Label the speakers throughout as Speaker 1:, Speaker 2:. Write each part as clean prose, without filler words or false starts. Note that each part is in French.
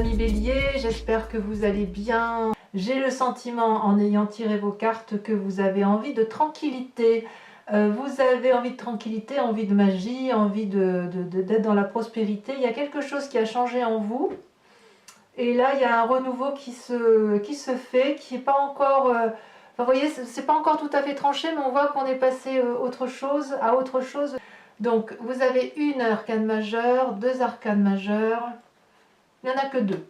Speaker 1: amis béliers, j'espère que vous allez bien. J'ai le sentiment, en ayant tiré vos cartes, que vous avez envie de tranquillité. Vous avez envie de tranquillité, envie de magie, envie d'être dans la prospérité. Il y a quelque chose qui a changé en vous. Et là, il y a un renouveau qui se fait, qui n'est pas encore... enfin, vous voyez, c'est pas encore tout à fait tranché, mais on voit qu'on est passé à autre chose. Donc, vous avez une arcane majeure, deux arcanes majeures. Il n'y en a que deux.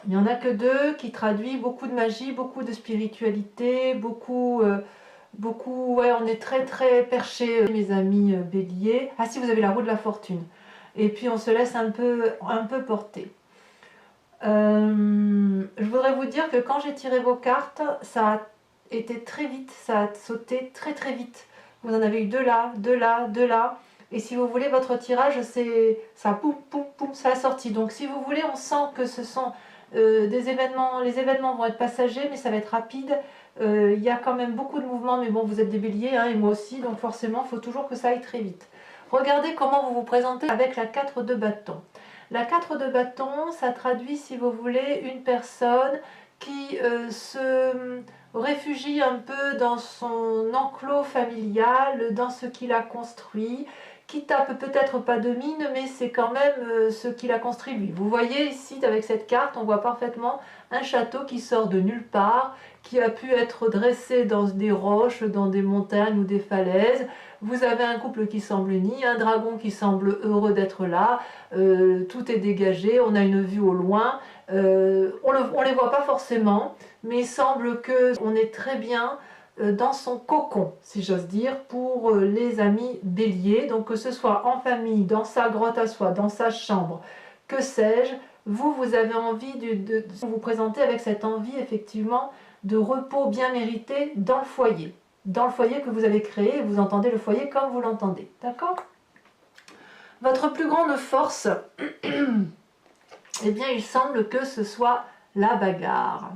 Speaker 1: Il n'y en a que deux qui traduit beaucoup de magie, beaucoup de spiritualité, beaucoup, ouais, on est très très perché, mes amis béliers. Ah si, vous avez la roue de la fortune. Et puis on se laisse un peu porter. Je voudrais vous dire que quand j'ai tiré vos cartes, ça a été très vite, ça a sauté très très vite. Vous en avez eu deux là, deux là, deux là. Et si vous voulez, votre tirage, c'est ça, poum, poum, poum, ça a sorti. Donc si vous voulez, on sent que ce sont des événements, les événements vont être passagers, mais ça va être rapide. Il y a quand même beaucoup de mouvements, mais bon, vous êtes des béliers, hein, et moi aussi, donc forcément, il faut toujours que ça aille très vite. Regardez comment vous vous présentez avec la 4 de bâton. La 4 de bâton, ça traduit, si vous voulez, une personne qui se réfugie un peu dans son enclos familial, dans ce qu'il a construit, qui tape peut-être pas de mine, mais c'est quand même ce qu'il a construit lui. Vous voyez ici, avec cette carte, on voit parfaitement un château qui sort de nulle part, qui a pu être dressé dans des roches, dans des montagnes ou des falaises. Vous avez un couple qui semble uni, un dragon qui semble heureux d'être là, tout est dégagé, on a une vue au loin, on ne les voit pas forcément, mais il semble qu'on est très bien dans son cocon, si j'ose dire, pour les amis béliers, donc que ce soit en famille, dans sa grotte à soi, dans sa chambre, que sais-je, vous avez envie de vous présenter avec cette envie effectivement de repos bien mérité dans le foyer que vous avez créé, et vous entendez le foyer comme vous l'entendez, d'accord? Votre plus grande force, eh bien il semble que ce soit la bagarre.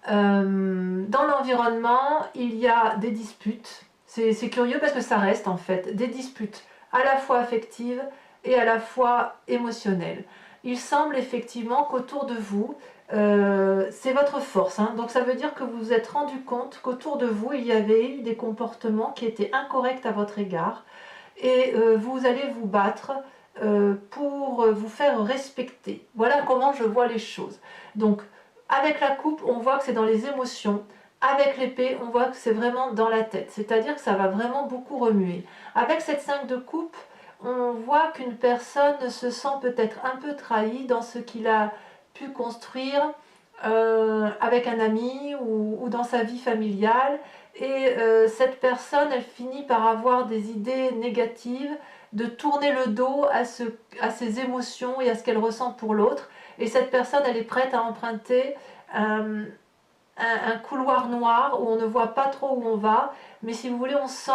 Speaker 1: Dans l'environnement, il y a des disputes. C'est curieux parce que ça reste en fait des disputes à la fois affectives et à la fois émotionnelles. Il semble effectivement qu'autour de vous, c'est votre force, hein. Donc ça veut dire que vous vous êtes rendu compte qu'autour de vous, il y avait eu des comportements qui étaient incorrects à votre égard et vous allez vous battre pour vous faire respecter. Voilà comment je vois les choses. Donc, avec la coupe, on voit que c'est dans les émotions. Avec l'épée, on voit que c'est vraiment dans la tête. C'est-à-dire que ça va vraiment beaucoup remuer. Avec cette 5 de coupe, on voit qu'une personne se sent peut-être un peu trahie dans ce qu'il a pu construire avec un ami ou dans sa vie familiale. Et cette personne, elle finit par avoir des idées négatives, de tourner le dos à ses émotions et à ce qu'elle ressent pour l'autre. Et cette personne, elle est prête à emprunter un couloir noir où on ne voit pas trop où on va, mais si vous voulez, on sent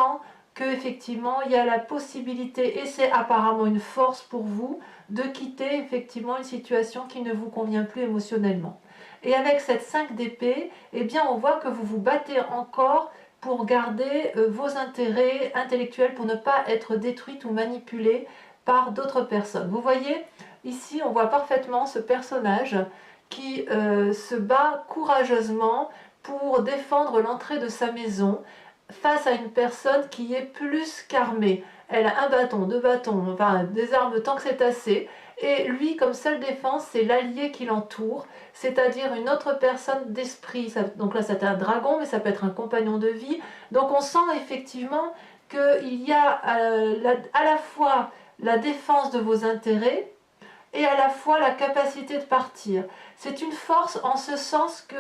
Speaker 1: qu'effectivement, il y a la possibilité, et c'est apparemment une force pour vous, de quitter effectivement une situation qui ne vous convient plus émotionnellement. Et avec cette 5 d'épée, eh bien, on voit que vous vous battez encore pour garder vos intérêts intellectuels, pour ne pas être détruite ou manipulée par d'autres personnes. Vous voyez, ici, on voit parfaitement ce personnage qui se bat courageusement pour défendre l'entrée de sa maison face à une personne qui est plus qu'armée. Elle a un bâton, deux bâtons, enfin des armes tant que c'est assez. Et lui, comme seule défense, c'est l'allié qui l'entoure, c'est-à-dire une autre personne d'esprit. Donc là, c'est un dragon, mais ça peut être un compagnon de vie. Donc on sent effectivement qu'il y a à la fois la défense de vos intérêts, et à la fois la capacité de partir. C'est une force en ce sens que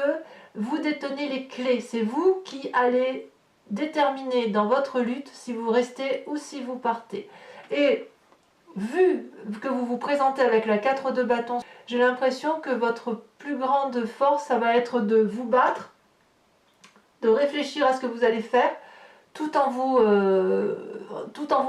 Speaker 1: vous détenez les clés. C'est vous qui allez déterminer dans votre lutte si vous restez ou si vous partez. Et vu que vous vous présentez avec la 4 de bâton, j'ai l'impression que votre plus grande force, ça va être de vous battre, de réfléchir à ce que vous allez faire, tout en vous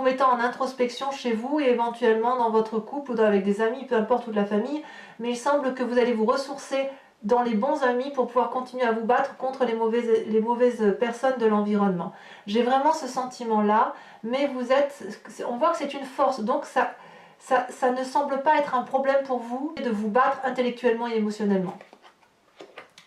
Speaker 1: mettant en introspection chez vous et éventuellement dans votre couple ou avec des amis, peu importe, ou de la famille, mais il semble que vous allez vous ressourcer dans les bons amis pour pouvoir continuer à vous battre contre les mauvaises personnes de l'environnement. J'ai vraiment ce sentiment-là, mais on voit que c'est une force, donc ça ne semble pas être un problème pour vous de vous battre intellectuellement et émotionnellement.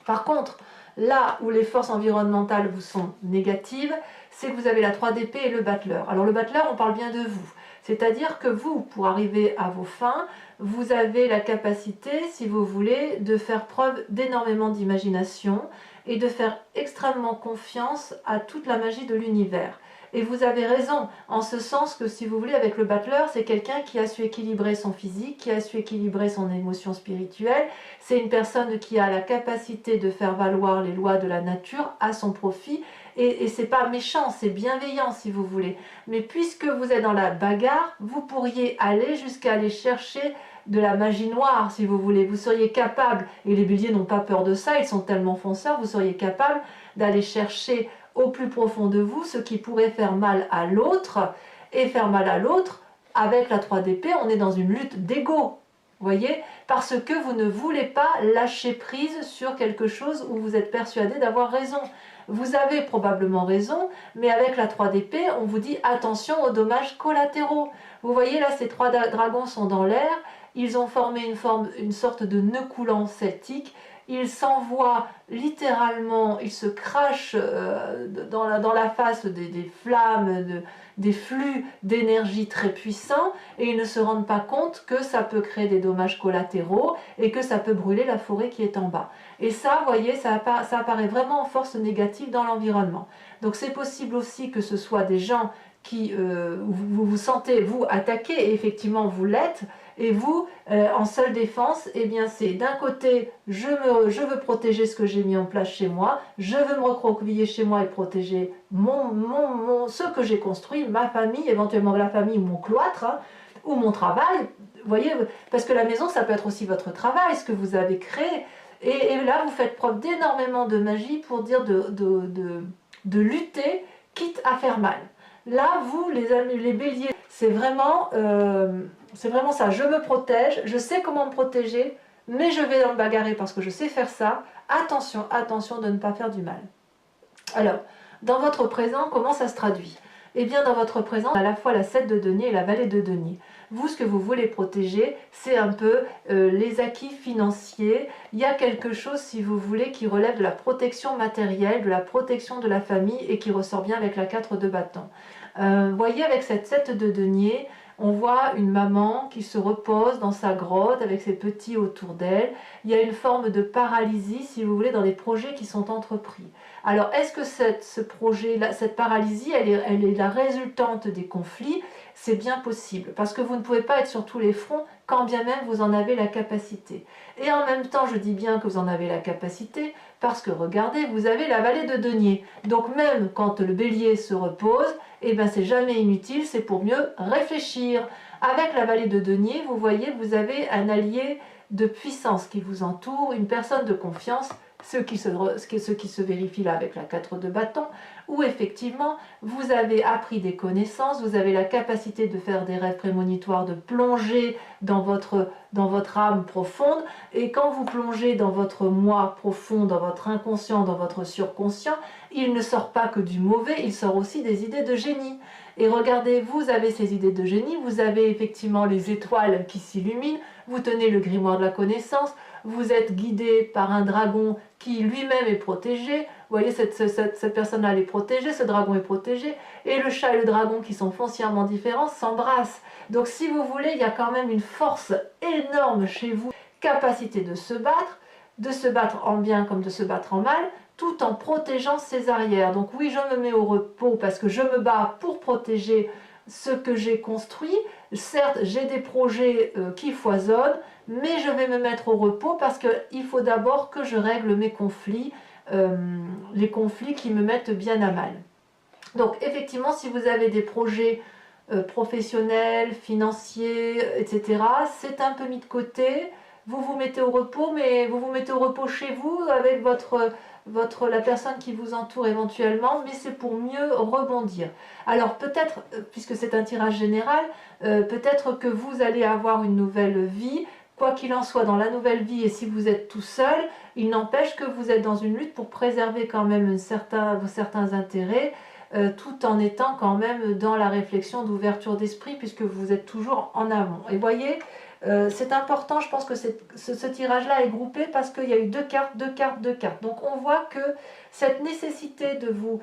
Speaker 1: Par contre, là où les forces environnementales vous sont négatives, c'est que vous avez la 3 d'épée et le battleur. Alors le battleur, on parle bien de vous. C'est-à-dire que vous, pour arriver à vos fins, vous avez la capacité, si vous voulez, de faire preuve d'énormément d'imagination et de faire extrêmement confiance à toute la magie de l'univers. Et vous avez raison, en ce sens que, si vous voulez, avec le battleur, c'est quelqu'un qui a su équilibrer son physique, qui a su équilibrer son émotion spirituelle. C'est une personne qui a la capacité de faire valoir les lois de la nature à son profit. Et c'est pas méchant, c'est bienveillant, si vous voulez. Mais puisque vous êtes dans la bagarre, vous pourriez aller jusqu'à aller chercher de la magie noire, si vous voulez. Vous seriez capable, et les béliers n'ont pas peur de ça, ils sont tellement fonceurs, vous seriez capable d'aller chercher au plus profond de vous ce qui pourrait faire mal à l'autre, et faire mal à l'autre, avec la 3 d'épée, on est dans une lutte d'ego, voyez, parce que vous ne voulez pas lâcher prise sur quelque chose où vous êtes persuadé d'avoir raison. Vous avez probablement raison, mais avec la 3 d'épée, on vous dit attention aux dommages collatéraux. Vous voyez là, ces 3 dragons sont dans l'air, ils ont formé une sorte de nœud coulant celtique. Ils s'envoient littéralement, ils se crachent dans la face des flammes, des flux d'énergie très puissants, et ils ne se rendent pas compte que ça peut créer des dommages collatéraux et que ça peut brûler la forêt qui est en bas. Et ça, vous voyez, ça apparaît vraiment en force négative dans l'environnement. Donc c'est possible aussi que ce soit des gens qui vous vous sentez, vous, attaqué, et effectivement vous l'êtes, et vous, en seule défense, eh bien c'est d'un côté, je veux protéger ce que j'ai mis en place chez moi, je veux me recroqueviller chez moi et protéger ce que j'ai construit, ma famille, éventuellement la famille ou mon cloître, hein, ou mon travail, vous voyez, parce que la maison, ça peut être aussi votre travail, ce que vous avez créé, et là, vous faites preuve d'énormément de magie pour dire de lutter, quitte à faire mal. Là, vous, les béliers, c'est vraiment ça. Je me protège, je sais comment me protéger, mais je vais me bagarrer parce que je sais faire ça. Attention, attention de ne pas faire du mal. Alors, dans votre présent, comment ça se traduit? Eh bien, dans votre présent, à la fois la 7 de denier et la vallée de denier. Vous, ce que vous voulez protéger, c'est un peu les acquis financiers. Il y a quelque chose, si vous voulez, qui relève de la protection matérielle, de la protection de la famille, et qui ressort bien avec la 4 de bâton. Voyez, avec cette 7 de denier, on voit une maman qui se repose dans sa grotte avec ses petits autour d'elle. Il y a une forme de paralysie, si vous voulez, dans les projets qui sont entrepris. Alors, est-ce que cette paralysie, elle est la résultante des conflits? C'est bien possible, parce que vous ne pouvez pas être sur tous les fronts, quand bien même vous en avez la capacité. Et en même temps, je dis bien que vous en avez la capacité, parce que regardez, vous avez la vallée de denier. Donc même quand le bélier se repose, eh ben c'est jamais inutile, c'est pour mieux réfléchir. Avec la vallée de denier, vous voyez, vous avez un allié de puissance qui vous entoure, une personne de confiance, ce qui se vérifie là avec la 4 de bâton, où effectivement vous avez appris des connaissances, vous avez la capacité de faire des rêves prémonitoires, de plonger dans votre âme profonde, et quand vous plongez dans votre moi profond, dans votre inconscient, dans votre surconscient, il ne sort pas que du mauvais, il sort aussi des idées de génie. Et regardez, vous avez ces idées de génie, vous avez effectivement les étoiles qui s'illuminent, vous tenez le grimoire de la connaissance, vous êtes guidé par un dragon qui lui-même est protégé. Vous voyez, cette personne-là est protégée, ce dragon est protégé, et le chat et le dragon, qui sont foncièrement différents, s'embrassent. Donc si vous voulez, il y a quand même une force énorme chez vous, capacité de se battre en bien comme de se battre en mal, tout en protégeant ses arrières. Donc oui, je me mets au repos parce que je me bats pour protéger ce que j'ai construit. Certes, j'ai des projets qui foisonnent, mais je vais me mettre au repos parce qu'il faut d'abord que je règle mes conflits, les conflits qui me mettent bien à mal. Donc effectivement, si vous avez des projets professionnels, financiers, etc., c'est un peu mis de côté. Vous vous mettez au repos, mais vous vous mettez au repos chez vous avec la personne qui vous entoure éventuellement, mais c'est pour mieux rebondir. Alors peut-être, puisque c'est un tirage général, peut-être que vous allez avoir une nouvelle vie. Quoi qu'il en soit, dans la nouvelle vie, et si vous êtes tout seul, il n'empêche que vous êtes dans une lutte pour préserver quand même certains intérêts. tout en étant quand même dans la réflexion d'ouverture d'esprit, puisque vous êtes toujours en amont. Et voyez, c'est important, je pense que ce tirage-là est groupé parce qu'il y a eu deux cartes, deux cartes, deux cartes. Donc on voit que cette nécessité de vous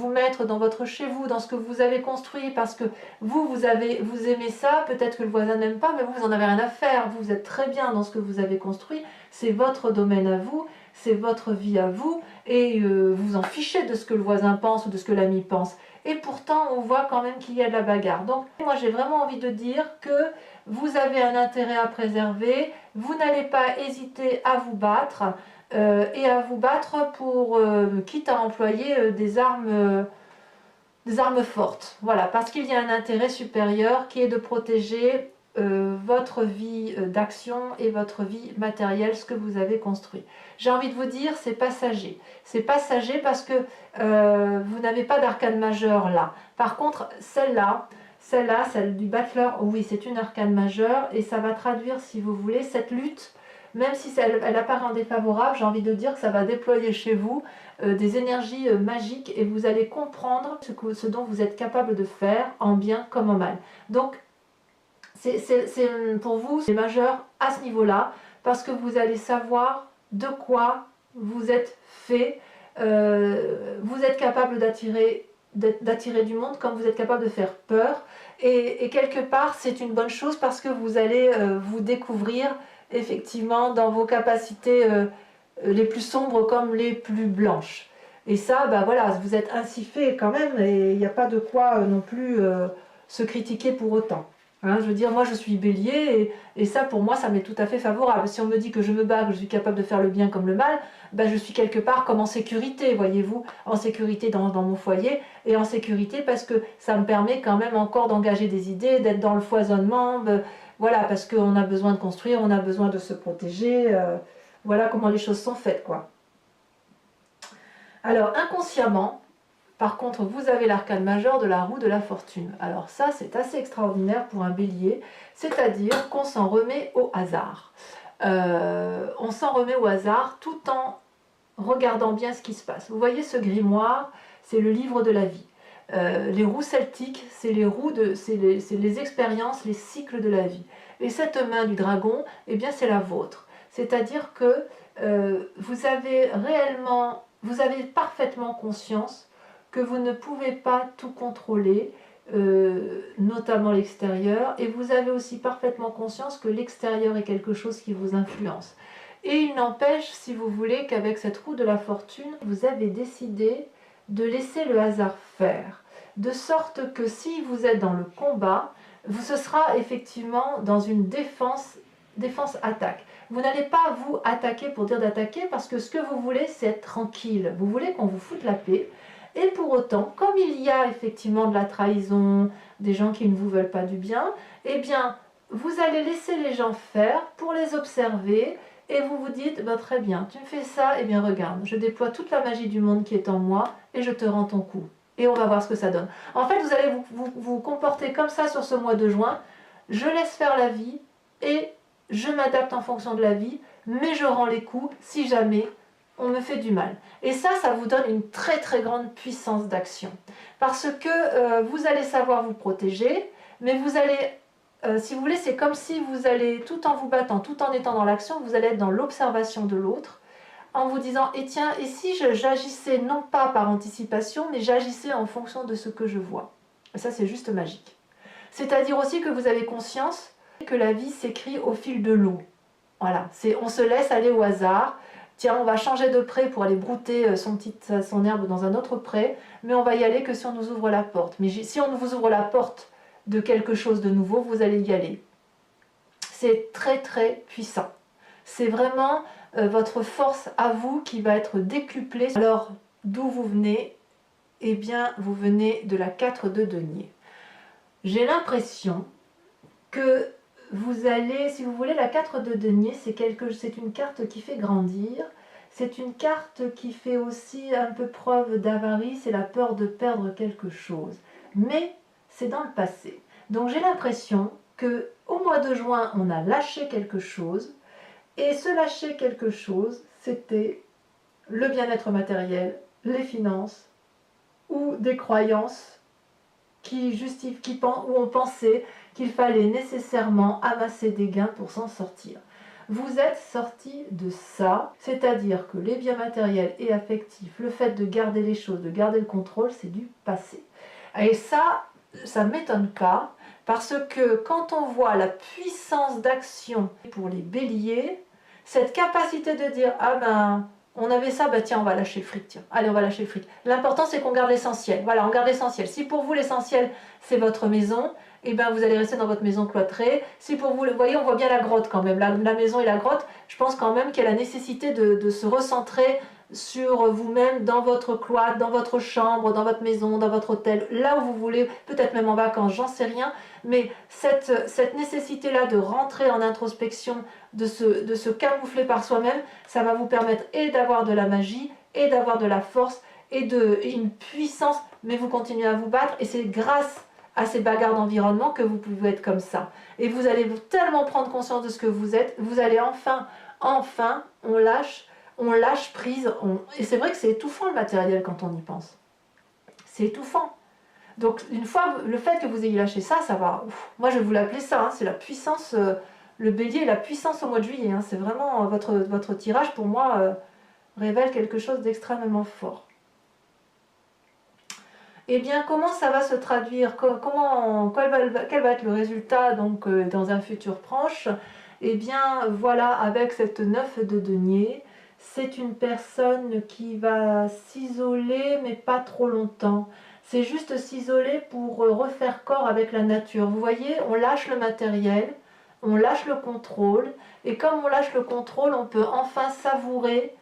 Speaker 1: mettre dans votre chez vous, dans ce que vous avez construit, parce que vous aimez ça, peut-être que le voisin n'aime pas, mais vous en avez rien à faire. Vous êtes très bien dans ce que vous avez construit, c'est votre domaine à vous, c'est votre vie à vous, et vous en fichez de ce que le voisin pense ou de ce que l'ami pense. Et pourtant, on voit quand même qu'il y a de la bagarre. Donc moi, j'ai vraiment envie de dire que vous avez un intérêt à préserver, vous n'allez pas hésiter à vous battre, et à vous battre pour, quitte à employer des armes fortes. Voilà, parce qu'il y a un intérêt supérieur qui est de protéger votre vie d'action et votre vie matérielle, ce que vous avez construit. J'ai envie de vous dire, c'est passager. C'est passager parce que vous n'avez pas d'arcane majeure là. Par contre, celle du battleur, oui, c'est une arcane majeure et ça va traduire, si vous voulez, cette lutte. Même si elle apparaît en défavorable, j'ai envie de dire que ça va déployer chez vous des énergies magiques et vous allez comprendre ce dont vous êtes capable de faire, en bien comme en mal. Donc, pour vous, c'est majeur à ce niveau-là, parce que vous allez savoir de quoi vous êtes fait. Vous êtes capable d'attirer du monde comme vous êtes capable de faire peur. Et quelque part, c'est une bonne chose parce que vous allez vous découvrir effectivement dans vos capacités les plus sombres comme les plus blanches. Et ça, bah voilà, vous êtes ainsi fait quand même, et il n'y a pas de quoi non plus se critiquer pour autant. Hein, je veux dire, moi je suis bélier, et ça pour moi ça m'est tout à fait favorable. Si on me dit que je me bats, que je suis capable de faire le bien comme le mal, ben, je suis quelque part comme en sécurité, voyez-vous, en sécurité dans mon foyer, et en sécurité parce que ça me permet quand même encore d'engager des idées, d'être dans le foisonnement, voilà, parce qu'on a besoin de construire, on a besoin de se protéger, voilà comment les choses sont faites, quoi. Alors, inconsciemment, par contre, vous avez l'arcane majeur de la roue de la fortune. Alors ça, c'est assez extraordinaire pour un bélier, c'est-à-dire qu'on s'en remet au hasard. On s'en remet au hasard tout en regardant bien ce qui se passe. Vous voyez ce grimoire, c'est le livre de la vie. Les roues celtiques, c'est les expériences, les cycles de la vie. Et cette main du dragon, eh bien c'est la vôtre. C'est-à-dire que vous avez parfaitement conscience que vous ne pouvez pas tout contrôler, notamment l'extérieur, et vous avez aussi parfaitement conscience que l'extérieur est quelque chose qui vous influence. Et il n'empêche, si vous voulez, qu'avec cette roue de la fortune, vous avez décidé de laisser le hasard faire, de sorte que si vous êtes dans le combat, ce sera effectivement dans une défense-attaque. Vous n'allez pas vous attaquer pour dire d'attaquer, parce que ce que vous voulez, c'est être tranquille. Vous voulez qu'on vous foute la paix. Et pour autant, comme il y a effectivement de la trahison, des gens qui ne vous veulent pas du bien, eh bien, vous allez laisser les gens faire pour les observer, et vous vous dites, bah, très bien, tu me fais ça, eh bien regarde, je déploie toute la magie du monde qui est en moi, et je te rends ton coup. Et on va voir ce que ça donne. En fait, vous allez vous comporter comme ça sur ce mois de juin, je laisse faire la vie, et je m'adapte en fonction de la vie, mais je rends les coups si jamais on me fait du mal. Et ça vous donne une très très grande puissance d'action. Parce que vous allez savoir vous protéger, mais vous allez, si vous voulez, c'est comme si vous allez, tout en vous battant, tout en étant dans l'action, vous allez être dans l'observation de l'autre, en vous disant, et tiens, et si j'agissais non pas par anticipation, mais j'agissais en fonction de ce que je vois. Et ça, c'est juste magique. C'est-à-dire aussi que vous avez conscience que la vie s'écrit au fil de l'eau. Voilà, on se laisse aller au hasard. Tiens, on va changer de pré pour aller brouter son herbe dans un autre pré, mais on va y aller que si on nous ouvre la porte. Mais si on vous ouvre la porte de quelque chose de nouveau, vous allez y aller. C'est très très puissant. C'est vraiment votre force à vous qui va être décuplée. Alors, d'où vous venez? Eh bien, vous venez de la 4 de denier. J'ai l'impression que vous allez, si vous voulez, la 4 de denier, c'est une carte qui fait grandir, c'est une carte qui fait aussi un peu preuve d'avarice et la peur de perdre quelque chose. Mais c'est dans le passé. Donc j'ai l'impression que au mois de juin, on a lâché quelque chose, et ce lâcher quelque chose, c'était le bien-être matériel, les finances, ou des croyances où on pensait qu'il fallait nécessairement amasser des gains pour s'en sortir. Vous êtes sorti de ça, c'est-à-dire que les biens matériels et affectifs, le fait de garder les choses, de garder le contrôle, c'est du passé. Et ça ne m'étonne pas, parce que quand on voit la puissance d'action pour les béliers, cette capacité de dire « Ah ben, on avait ça, bah tiens, on va lâcher le fric, tiens. Allez, on va lâcher le fric. » L'important, c'est qu'on garde l'essentiel. Voilà, on garde l'essentiel. Si pour vous, l'essentiel, c'est votre maison, et ben vous allez rester dans votre maison cloîtrée. Si pour vous, vous voyez, on voit bien la grotte quand même. La maison et la grotte, je pense quand même qu'il y a la nécessité de se recentrer sur vous-même, dans votre cloître, dans votre chambre, dans votre maison, dans votre hôtel, là où vous voulez, peut-être même en vacances, j'en sais rien, mais cette nécessité-là de rentrer en introspection, de se camoufler par soi-même, ça va vous permettre et d'avoir de la magie, et d'avoir de la force, et une puissance, mais vous continuez à vous battre, et c'est grâce à ces bagarres d'environnement que vous pouvez être comme ça. Et vous allez tellement prendre conscience de ce que vous êtes, vous allez enfin, on lâche prise, et c'est vrai que c'est étouffant le matériel quand on y pense. C'est étouffant. Donc une fois, le fait que vous ayez lâché ça, ça va. Moi je vais vous l'appeler ça, hein, c'est la puissance, le bélier, la puissance au mois de juillet. Hein, c'est vraiment votre tirage pour moi révèle quelque chose d'extrêmement fort. Eh bien, comment ça va se traduire, quel va être le résultat donc, dans un futur proche? Eh bien, voilà, avec cette 9 de denier, c'est une personne qui va s'isoler, mais pas trop longtemps. C'est juste s'isoler pour refaire corps avec la nature. Vous voyez, on lâche le matériel, on lâche le contrôle, et comme on lâche le contrôle, on peut enfin savourer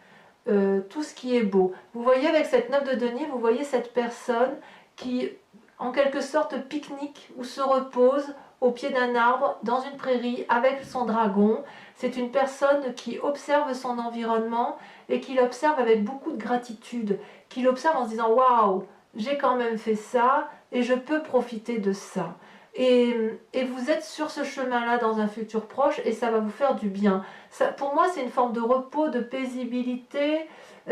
Speaker 1: tout ce qui est beau. Vous voyez avec cette 9 de denier, vous voyez cette personne qui en quelque sorte pique-nique ou se repose au pied d'un arbre dans une prairie avec son dragon. C'est une personne qui observe son environnement et qui l'observe avec beaucoup de gratitude, qui l'observe en se disant « Waouh, j'ai quand même fait ça et je peux profiter de ça ». Et vous êtes sur ce chemin-là dans un futur proche et ça va vous faire du bien. Ça, pour moi, c'est une forme de repos, de paisibilité,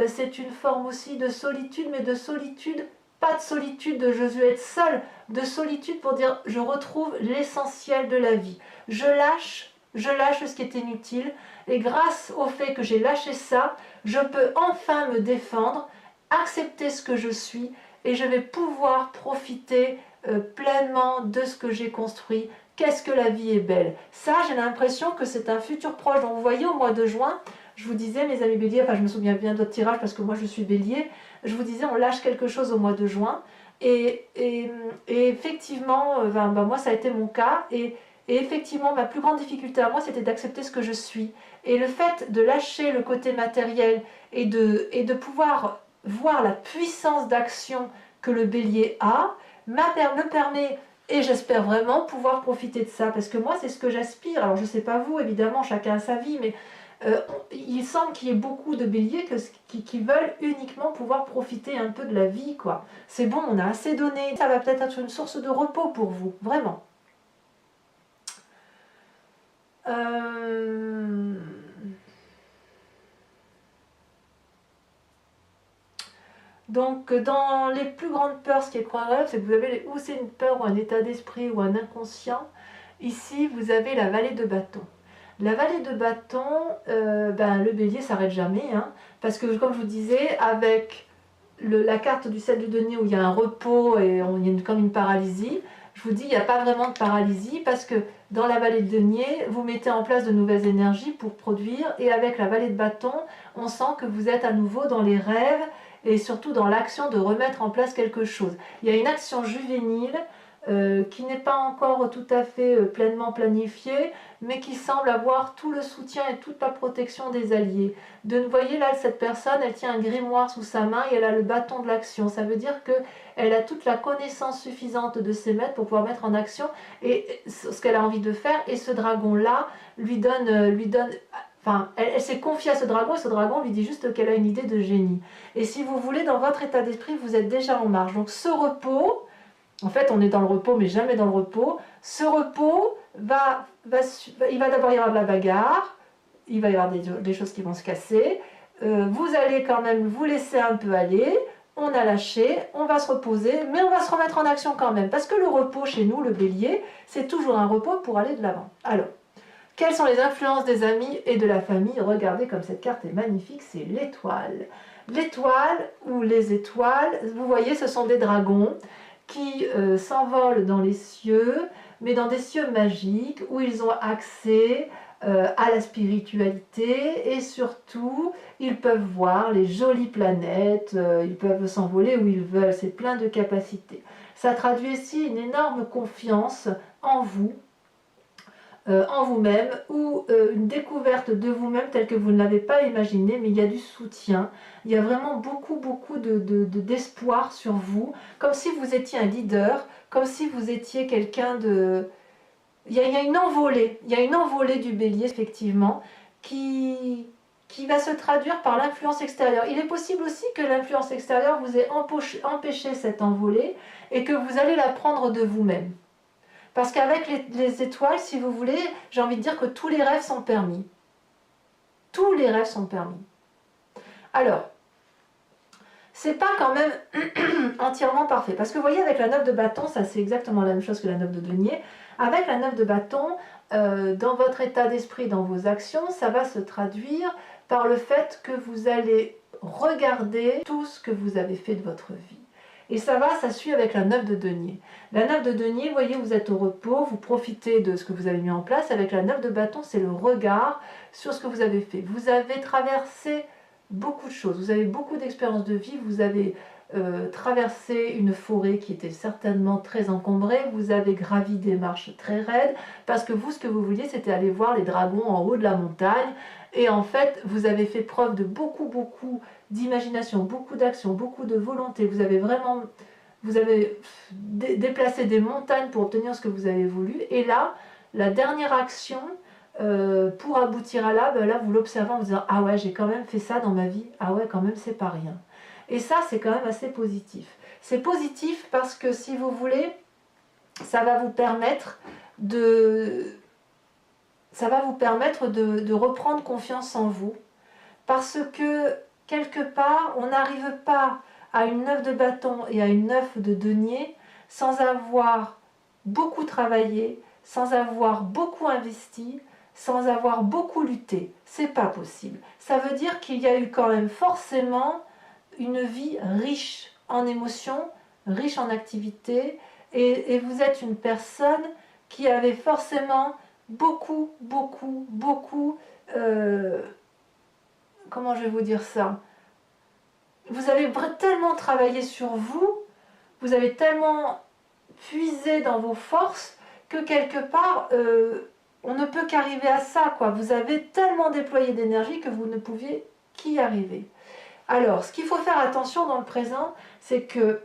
Speaker 1: c'est une forme aussi de solitude, mais de solitude, pas de solitude de je vais être seul, de solitude pour dire je retrouve l'essentiel de la vie. Je lâche ce qui est inutile et grâce au fait que j'ai lâché ça, je peux enfin me défendre, accepter ce que je suis et je vais pouvoir profiter pleinement de ce que j'ai construit. Qu'est-ce que la vie est belle. Ça, j'ai l'impression que c'est un futur proche. Donc vous voyez, au mois de juin, je vous disais, mes amis béliers, enfin je me souviens bien de votre tirage parce que moi je suis bélier, je vous disais, on lâche quelque chose au mois de juin. Et effectivement, moi ça a été mon cas. Et effectivement, ma plus grande difficulté à moi, c'était d'accepter ce que je suis. Et le fait de lâcher le côté matériel et de pouvoir voir la puissance d'action que le bélier a, me permet, et j'espère vraiment pouvoir profiter de ça, parce que moi c'est ce que j'aspire. Alors je ne sais pas vous, évidemment, chacun a sa vie, mais il semble qu'il y ait beaucoup de béliers qui veulent uniquement pouvoir profiter un peu de la vie, quoi. C'est bon, on a assez donné. Ça va peut-être être une source de repos pour vous, vraiment. Donc, dans les plus grandes peurs, ce qui est incroyable, c'est que vous avez ou c'est une peur ou un état d'esprit ou un inconscient. Ici, vous avez la vallée de bâton. La vallée de bâton, le bélier s'arrête jamais, hein, parce que comme je vous disais, avec la carte du 7 du denier où il y a un repos et il y a comme une paralysie, je vous dis, il n'y a pas vraiment de paralysie parce que dans la vallée de denier, vous mettez en place de nouvelles énergies pour produire, et avec la vallée de bâton, on sent que vous êtes à nouveau dans les rêves et surtout dans l'action de remettre en place quelque chose. Il y a une action juvénile qui n'est pas encore tout à fait pleinement planifiée, mais qui semble avoir tout le soutien et toute la protection des alliés. Vous voyez là, cette personne, elle tient un grimoire sous sa main et elle a le bâton de l'action. Ça veut dire qu'elle a toute la connaissance suffisante de ses maîtres pour pouvoir mettre en action et ce qu'elle a envie de faire. Et ce dragon-là lui donne enfin, elle s'est confiée à ce dragon et ce dragon lui dit juste qu'elle a une idée de génie. Et si vous voulez, dans votre état d'esprit, vous êtes déjà en marche. Donc ce repos, en fait, on est dans le repos, mais jamais dans le repos. Ce repos, il va d'abord y avoir de la bagarre, il va y avoir des choses qui vont se casser. Vous allez quand même vous laisser un peu aller, on a lâché, on va se reposer, mais on va se remettre en action quand même. Parce que le repos chez nous, le bélier, c'est toujours un repos pour aller de l'avant. Alors, quelles sont les influences des amis et de la famille? Regardez comme cette carte est magnifique, c'est l'étoile. L'étoile ou les étoiles, vous voyez, ce sont des dragons qui s'envolent dans les cieux, mais dans des cieux magiques où ils ont accès à la spiritualité et surtout ils peuvent voir les jolies planètes, ils peuvent s'envoler où ils veulent, c'est plein de capacités. Ça traduit aussi une énorme confiance en vous, en vous-même, ou une découverte de vous-même telle que vous ne l'avez pas imaginé, mais il y a du soutien, il y a vraiment beaucoup d'espoir sur vous, comme si vous étiez un leader, comme si vous étiez quelqu'un de... Il y a une envolée, du bélier effectivement, qui va se traduire par l'influence extérieure. Il est possible aussi que l'influence extérieure vous ait empêché cette envolée et que vous allez la prendre de vous-même. Parce qu'avec les étoiles, si vous voulez, j'ai envie de dire que tous les rêves sont permis. Tous les rêves sont permis. Alors, c'est pas quand même entièrement parfait. Parce que vous voyez, avec la 9 de bâton, ça c'est exactement la même chose que la 9 de denier. Avec la 9 de bâton, dans votre état d'esprit, dans vos actions, ça va se traduire par le fait que vous allez regarder tout ce que vous avez fait de votre vie. Et ça suit avec la 9 de denier. La 9 de denier, vous voyez, vous êtes au repos, vous profitez de ce que vous avez mis en place. Avec la 9 de bâton, c'est le regard sur ce que vous avez fait. Vous avez traversé beaucoup de choses, vous avez beaucoup d'expériences de vie, vous avez traversé une forêt qui était certainement très encombrée, vous avez gravi des marches très raides, parce que vous, ce que vous vouliez, c'était aller voir les dragons en haut de la montagne, et en fait, vous avez fait preuve de beaucoup d'imagination, beaucoup d'action, beaucoup de volonté, vous avez déplacé des montagnes pour obtenir ce que vous avez voulu, et là, la dernière action, pour aboutir à là, là vous l'observez en vous disant « Ah ouais, j'ai quand même fait ça dans ma vie, ah ouais, quand même, c'est pas rien ». Et ça, c'est quand même assez positif. C'est positif parce que, si vous voulez, ça va vous permettre de reprendre confiance en vous. Parce que, quelque part, on n'arrive pas à une 9 de bâton et à une 9 de denier sans avoir beaucoup travaillé, sans avoir beaucoup investi, sans avoir beaucoup lutté. C'est pas possible. Ça veut dire qu'il y a eu quand même forcément une vie riche en émotions, riche en activités, et vous êtes une personne qui avait forcément beaucoup, comment je vais vous dire ça, vous avez tellement travaillé sur vous, vous avez tellement puisé dans vos forces, que quelque part, on ne peut qu'arriver à ça, quoi. Vous avez tellement déployé d'énergie que vous ne pouviez qu'y arriver. Alors, ce qu'il faut faire attention dans le présent, c'est que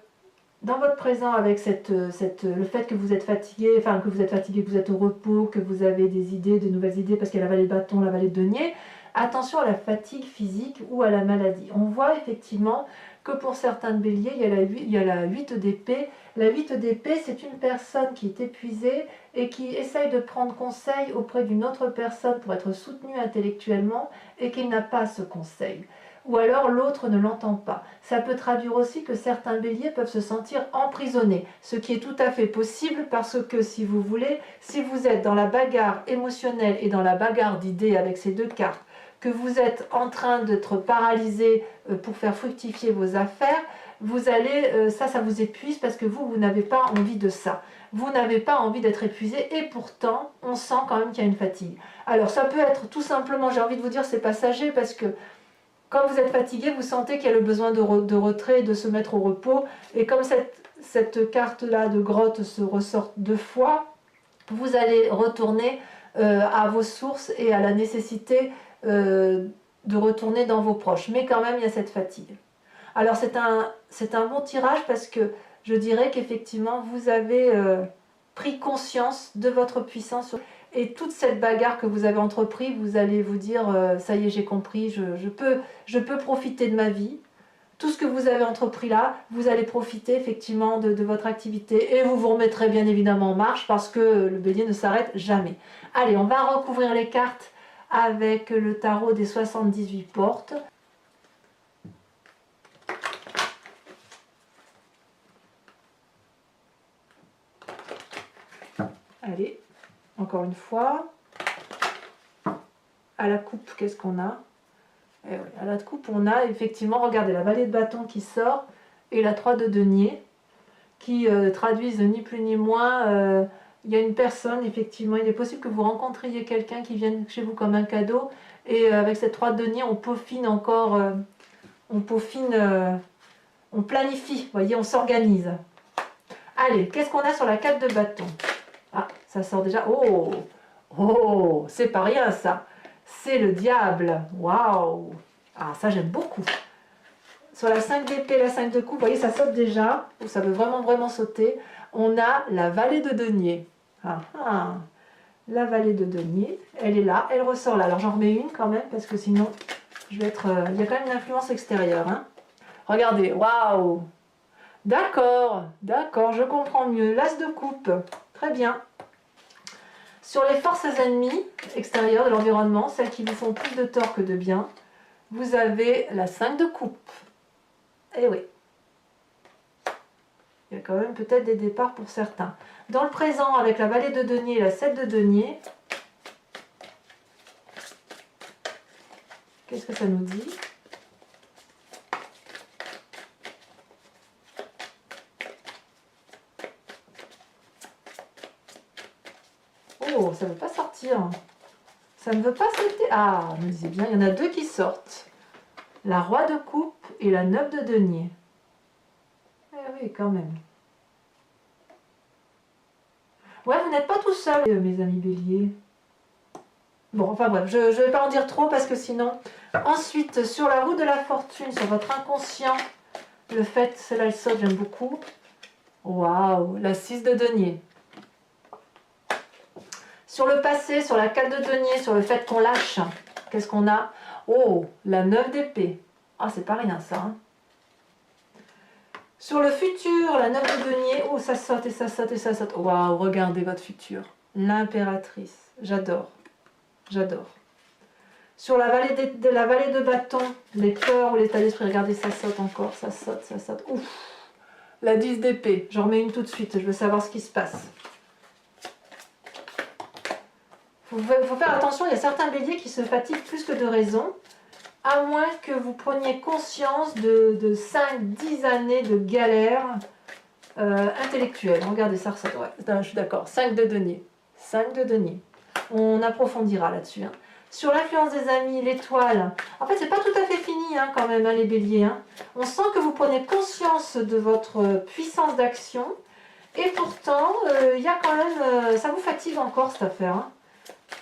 Speaker 1: dans votre présent, avec le fait que vous êtes fatigué, que vous êtes au repos, que vous avez des idées, de nouvelles idées, parce qu'il y a la vallée de bâton, la vallée de denier, attention à la fatigue physique ou à la maladie. On voit effectivement que pour certains béliers, il y a la 8 d'épée. La 8 d'épée, c'est une personne qui est épuisée et qui essaye de prendre conseil auprès d'une autre personne pour être soutenue intellectuellement et qui n'a pas ce conseil. Ou alors l'autre ne l'entend pas. Ça peut traduire aussi que certains béliers peuvent se sentir emprisonnés, ce qui est tout à fait possible parce que, si vous voulez, si vous êtes dans la bagarre émotionnelle et dans la bagarre d'idées avec ces deux cartes, que vous êtes en train d'être paralysé pour faire fructifier vos affaires, vous allez, ça vous épuise parce que vous n'avez pas envie de ça. Vous n'avez pas envie d'être épuisé et pourtant, on sent quand même qu'il y a une fatigue. Alors ça peut être tout simplement, j'ai envie de vous dire, c'est passager parce que quand vous êtes fatigué, vous sentez qu'il y a le besoin de retrait, de se mettre au repos. Et comme cette carte-là de grotte se ressort 2 fois, vous allez retourner à vos sources et à la nécessité de retourner dans vos proches. Mais quand même, il y a cette fatigue. Alors c'est un bon tirage parce que je dirais qu'effectivement, vous avez pris conscience de votre puissance. Et toute cette bagarre que vous avez entreprise, vous allez vous dire ça y est, j'ai compris, je peux profiter de ma vie. Tout ce que vous avez entrepris là, vous allez profiter effectivement de votre activité et vous vous remettrez bien évidemment en marche parce que le bélier ne s'arrête jamais. Allez, on va recouvrir les cartes avec le tarot des 78 portes. encore une fois. À la coupe, qu'est-ce qu'on a? Eh oui, à la coupe, on a effectivement, regardez, la vallée de bâton qui sort et la 3 de denier qui traduisent ni plus ni moins. Il y a une personne, effectivement, il est possible que vous rencontriez quelqu'un qui vienne chez vous comme un cadeau. Et avec cette 3 de denier, on peaufine encore, on planifie, vous voyez, on s'organise. Allez, qu'est-ce qu'on a sur la 4 de bâton? Ah, ça sort déjà. Oh, oh, c'est pas rien ça. C'est le diable. Waouh. Ah, ça j'aime beaucoup. Sur la 5 d'épée, la 5 de coupe, vous voyez, ça saute déjà. Ça veut vraiment, vraiment sauter. On a la vallée de denier. Ah, ah. La vallée de denier, elle est là, elle ressort là. Alors j'en remets une quand même, parce que sinon, je vais être... il y a quand même une influence extérieure. Hein. Regardez, waouh. D'accord, d'accord, je comprends mieux. L'as de coupe, très bien. Sur les forces ennemies extérieures de l'environnement, celles qui vous font plus de tort que de bien, vous avez la 5 de coupe. Eh oui. Il y a quand même peut-être des départs pour certains. Dans le présent, avec la vallée de denier et la 7 de denier, qu'est-ce que ça nous dit? Oh, ça ne veut pas sortir. Ça ne veut pas sauter. Ah, me disait bien, il y en a deux qui sortent. La roi de coupe et la 9 de denier. Eh oui, quand même. Ouais, vous n'êtes pas tout seul, mes amis béliers. Bon, enfin bref, je ne vais pas en dire trop parce que sinon... Ensuite, sur la roue de la fortune, sur votre inconscient, le fait, celle-là elle saute, j'aime beaucoup. Waouh, la 6 de denier. Sur le passé, sur la 4 de denier, sur le fait qu'on lâche, qu'est-ce qu'on a? Oh, la 9 d'épée. Ah, c'est pas rien ça. Hein. Sur le futur, la 9 de denier, oh, ça saute et ça saute et ça saute. Waouh, regardez votre futur. L'impératrice. J'adore. J'adore. Sur la vallée de bâton, les peurs ou l'état d'esprit, regardez, ça saute encore, ça saute, ça saute. Ouf. La 10 d'épée, j'en remets une tout de suite, je veux savoir ce qui se passe. Il faut faire attention, il y a certains béliers qui se fatiguent plus que de raison, à moins que vous preniez conscience de 5-10 années de galère intellectuelle. Regardez, ça ressort, ouais, je suis d'accord, 5 de denier. 5 de denier. On approfondira là-dessus. Hein. Sur l'influence des amis, l'étoile, en fait, c'est pas tout à fait fini hein, quand même, hein, les béliers. Hein. On sent que vous prenez conscience de votre puissance d'action, et pourtant, il y a quand même, ça vous fatigue encore cette affaire. Hein.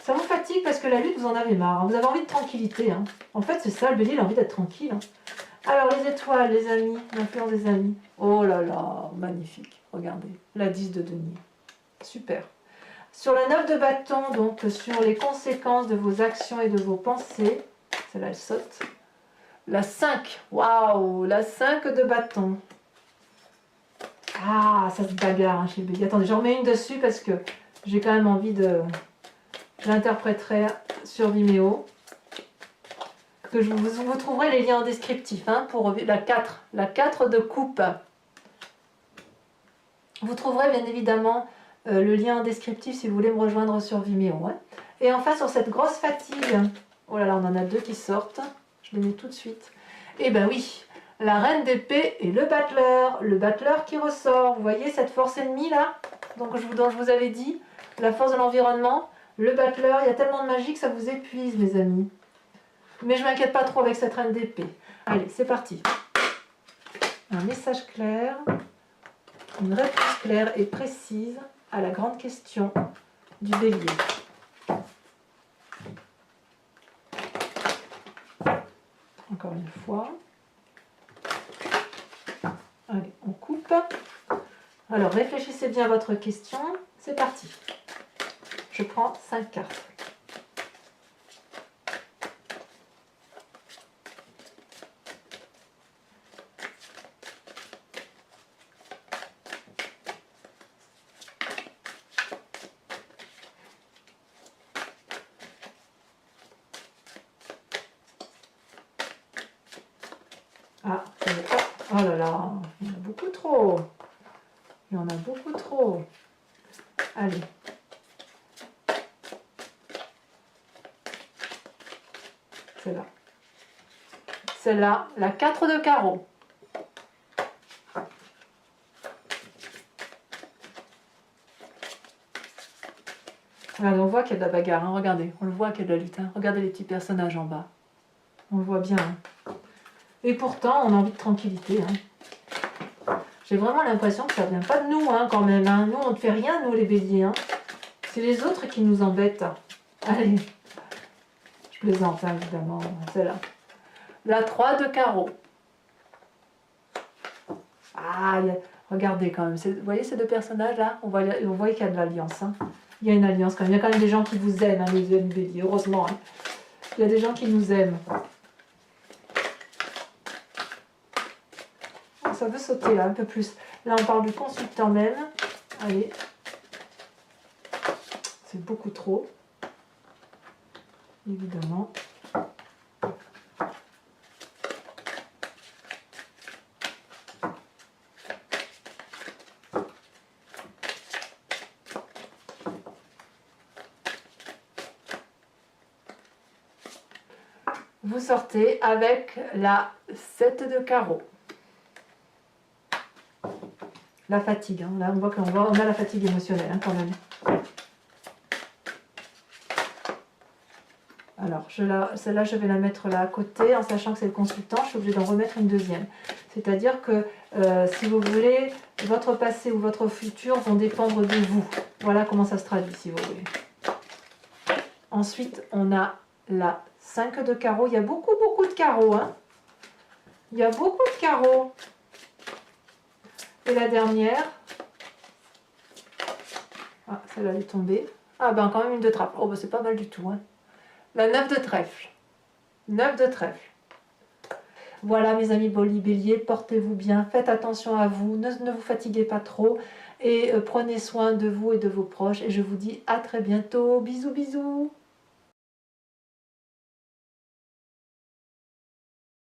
Speaker 1: Ça vous fatigue parce que la lutte, vous en avez marre. Hein. Vous avez envie de tranquillité. Hein. En fait, c'est ça, le bélier, il a envie d'être tranquille. Hein. Alors, les étoiles, les amis, l'influence des amis. Oh là là, magnifique. Regardez, la 10 de denier. Super. Sur la 9 de bâton, donc sur les conséquences de vos actions et de vos pensées, celle-là elle saute. La 5, waouh, la 5 de bâton. Ah, ça se bagarre hein, chez le bélier. Attendez, j'en remets une dessus parce que j'ai quand même envie de... Je l'interpréterai sur Vimeo. Que vous trouverez les liens en descriptif hein, pour la 4. La 4 de coupe. Vous trouverez bien évidemment... le lien en descriptif si vous voulez me rejoindre sur Vimeo. Hein. Et enfin sur cette grosse fatigue, oh là là, on en a deux qui sortent, je les mets tout de suite. Et ben oui, la reine d'épée et le battleur qui ressort. Vous voyez cette force ennemie là, dont je vous avais dit, la force de l'environnement, le battleur, il y a tellement de magie que ça vous épuise mes amis. Mais je ne m'inquiète pas trop avec cette reine d'épée. Allez, c'est parti. Un message clair, une réponse claire et précise à la grande question du bélier. Encore une fois. Allez, on coupe. Alors, réfléchissez bien à votre question. C'est parti. Je prends 5 cartes. Ah, oh là là, il y en a beaucoup trop. Il y en a beaucoup trop. Allez. celle-là. Celle-là, la 4 de carreau. Regardez, on voit qu'il y a de la bagarre, hein. Regardez, on le voit qu'il y a de la lutte. Hein. Regardez les petits personnages en bas. On le voit bien. Hein. Et pourtant, on a envie de tranquillité. Hein. J'ai vraiment l'impression que ça ne vient pas de nous, hein, quand même. Hein. Nous, on ne fait rien, nous, les béliers. Hein. C'est les autres qui nous embêtent. Allez, je plaisante, hein, évidemment. Celle-là. La 3 de carreau. Ah, regardez quand même. Vous voyez ces deux personnages-là? On voit qu'il y a de l'alliance. Hein. Il y a une alliance quand même. Il y a quand même des gens qui vous aiment, hein, les béliers, heureusement. Hein. Il y a des gens qui nous aiment. Ça veut sauter là, un peu plus. Là, on parle du consultant même. Allez. C'est beaucoup trop. Évidemment. Vous sortez avec la 7 de carreau. La fatigue, hein. Là on voit on a la fatigue émotionnelle, hein, quand même. Alors, celle-là, je vais la mettre là à côté, en sachant que c'est le consultant, je suis obligée d'en remettre une deuxième. C'est-à-dire que, si vous voulez, votre passé ou votre futur vont dépendre de vous. Voilà comment ça se traduit, si vous voulez. Ensuite, on a la 5 de carreau. Il y a beaucoup de carreaux. Hein. Il y a beaucoup de carreaux. Et la dernière. Ah, celle-là elle est tombée. Ah ben quand même une de trappe. Oh ben c'est pas mal du tout. Hein. La 9 de trèfle. 9 de trèfle. Voilà mes amis bélier, portez-vous bien. Faites attention à vous. Ne vous fatiguez pas trop. Et prenez soin de vous et de vos proches. Et je vous dis à très bientôt. Bisous bisous.